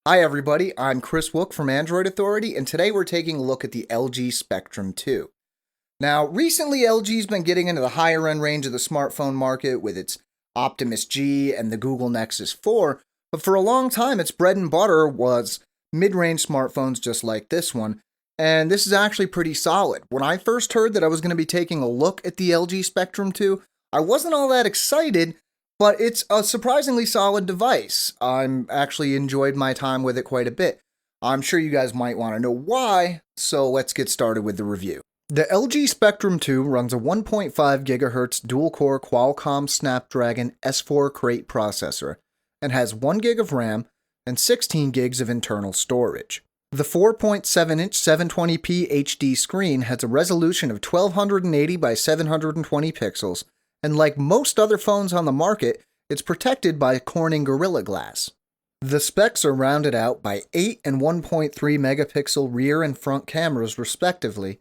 Hi everybody, I'm Chris Wook from Android Authority, and today we're taking a look at the LG Spectrum 2. Now, recently LG's been getting into the higher end range of the smartphone market with its Optimus G and the Google Nexus 4, but for a long time its bread and butter was mid-range smartphones just like this one, and this is actually pretty solid. When I first heard that I was going to be taking a look at the LG Spectrum 2, I wasn't all that excited, but it's a surprisingly solid device. I'm actually enjoyed my time with it quite a bit. I'm sure you guys might want to know why, so let's get started with the review. The LG Spectrum 2 runs a 1.5 GHz dual-core Qualcomm Snapdragon S4 Crate processor and has 1 GB of RAM and 16 gigs of internal storage. The 4.7-inch 720p HD screen has a resolution of 1280 by 720 pixels, and like most other phones on the market, it's protected by Corning Gorilla Glass. The specs are rounded out by 8 and 1.3 megapixel rear and front cameras respectively,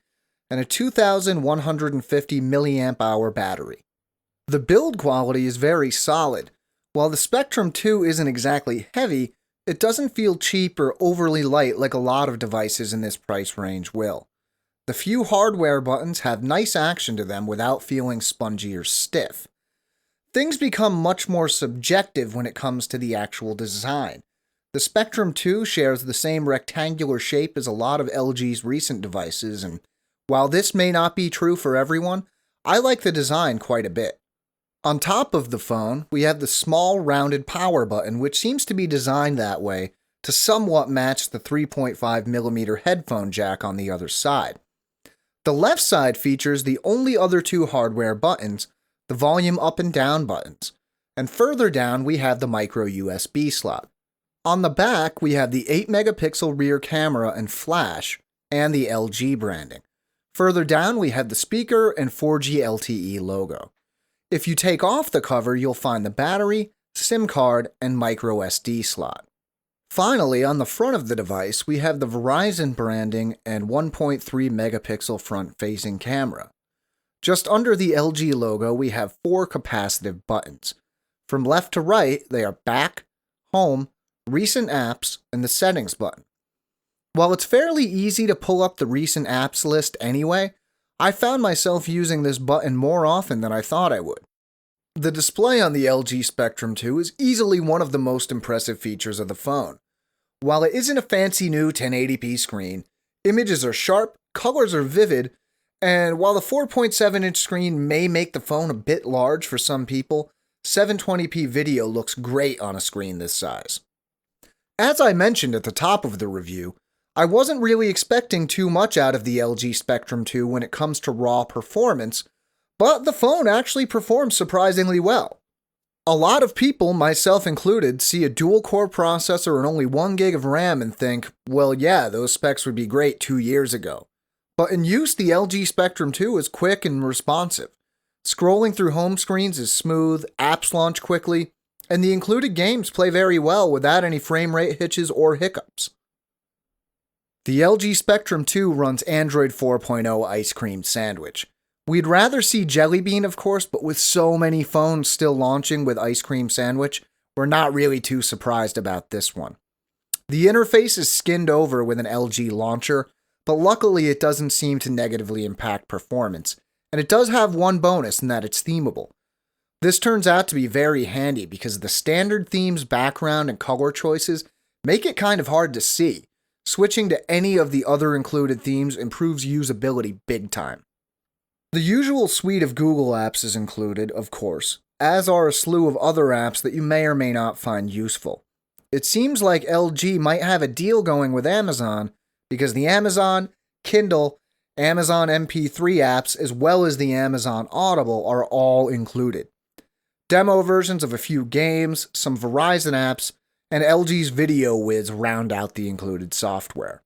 and a 2150 mAh battery. The build quality is very solid. While the Spectrum 2 isn't exactly heavy, it doesn't feel cheap or overly light like a lot of devices in this price range will. The few hardware buttons have nice action to them without feeling spongy or stiff. Things become much more subjective when it comes to the actual design. The Spectrum 2 shares the same rectangular shape as a lot of LG's recent devices, and while this may not be true for everyone, I like the design quite a bit. On top of the phone, we have the small rounded power button, which seems to be designed that way to somewhat match the 3.5mm headphone jack on the other side. The left side features the only other two hardware buttons, the volume up and down buttons, and further down we have the micro USB slot. On the back we have the 8 megapixel rear camera and flash, and the LG branding. Further down we have the speaker and 4G LTE logo. If you take off the cover you'll find the battery, SIM card, and micro SD slot. Finally, on the front of the device, we have the Verizon branding and 1.3 megapixel front-facing camera. Just under the LG logo, we have 4 capacitive buttons. From left to right, they are Back, Home, Recent Apps, and the Settings button. While it's fairly easy to pull up the recent apps list anyway, I found myself using this button more often than I thought I would. The display on the LG Spectrum 2 is easily one of the most impressive features of the phone. While it isn't a fancy new 1080p screen, images are sharp, colors are vivid, and while the 4.7-inch screen may make the phone a bit large for some people, 720p video looks great on a screen this size. As I mentioned at the top of the review, I wasn't really expecting too much out of the LG Spectrum 2 when it comes to raw performance, but the phone actually performs surprisingly well. A lot of people, myself included, see a dual-core processor and only 1 gig of RAM and think, well yeah, those specs would be great 2 years ago. But in use, the LG Spectrum 2 is quick and responsive. Scrolling through home screens is smooth, apps launch quickly, and the included games play very well without any frame rate hitches or hiccups. The LG Spectrum 2 runs Android 4.0 Ice Cream Sandwich. We'd rather see Jelly Bean, of course, but with so many phones still launching with Ice Cream Sandwich, we're not really too surprised about this one. The interface is skinned over with an LG launcher, but luckily it doesn't seem to negatively impact performance, and it does have one bonus in that it's themable. This turns out to be very handy because the standard theme's background and color choices make it kind of hard to see. Switching to any of the other included themes improves usability big time. The usual suite of Google apps is included, of course, as are a slew of other apps that you may or may not find useful. It seems like LG might have a deal going with Amazon because the Amazon, Kindle, Amazon MP3 apps, as well as the Amazon Audible are all included. Demo versions of a few games, some Verizon apps, and LG's Video Wiz round out the included software.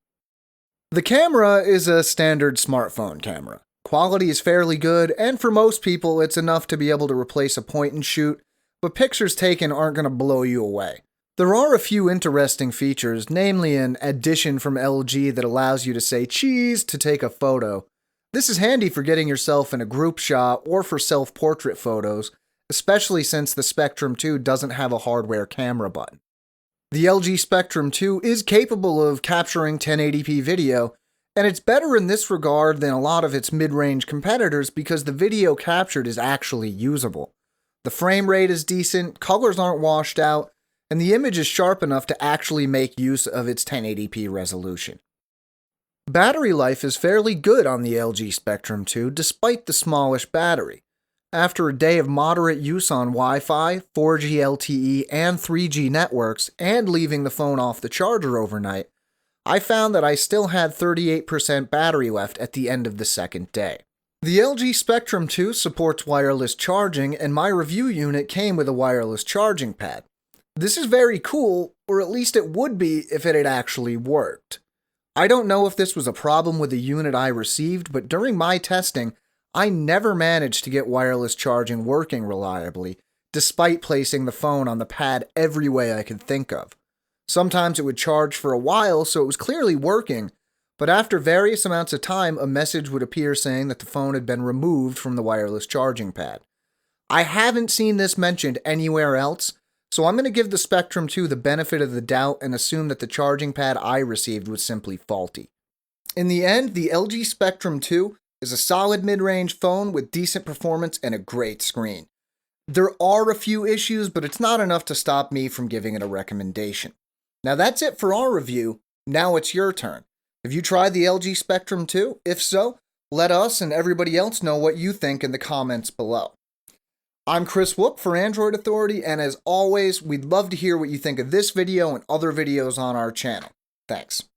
The camera is a standard smartphone camera. Quality is fairly good, and for most people it's enough to be able to replace a point and shoot, but pictures taken aren't going to blow you away. There are a few interesting features, namely an addition from LG that allows you to say cheese to take a photo. This is handy for getting yourself in a group shot or for self-portrait photos, especially since the Spectrum 2 doesn't have a hardware camera button. The LG Spectrum 2 is capable of capturing 1080p video, and it's better in this regard than a lot of its mid-range competitors because the video captured is actually usable. The frame rate is decent, colors aren't washed out, and the image is sharp enough to actually make use of its 1080p resolution. Battery life is fairly good on the LG Spectrum 2 despite the smallish battery. After a day of moderate use on Wi-Fi, 4G LTE, and 3G networks, and leaving the phone off the charger overnight, I found that I still had 38% battery left at the end of the second day. The LG Spectrum 2 supports wireless charging, and my review unit came with a wireless charging pad. This is very cool, or at least it would be if it had actually worked. I don't know if this was a problem with the unit I received, but during my testing, I never managed to get wireless charging working reliably, despite placing the phone on the pad every way I could think of. Sometimes it would charge for a while, so it was clearly working, but after various amounts of time, a message would appear saying that the phone had been removed from the wireless charging pad. I haven't seen this mentioned anywhere else, so I'm going to give the Spectrum 2 the benefit of the doubt and assume that the charging pad I received was simply faulty. In the end, the LG Spectrum 2 is a solid mid-range phone with decent performance and a great screen. There are a few issues, but it's not enough to stop me from giving it a recommendation. Now that's it for our review. Now it's your turn. Have you tried the LG Spectrum 2? If so, let us and everybody else know what you think in the comments below. I'm Chris Wook for Android Authority, and as always, we'd love to hear what you think of this video and other videos on our channel. Thanks.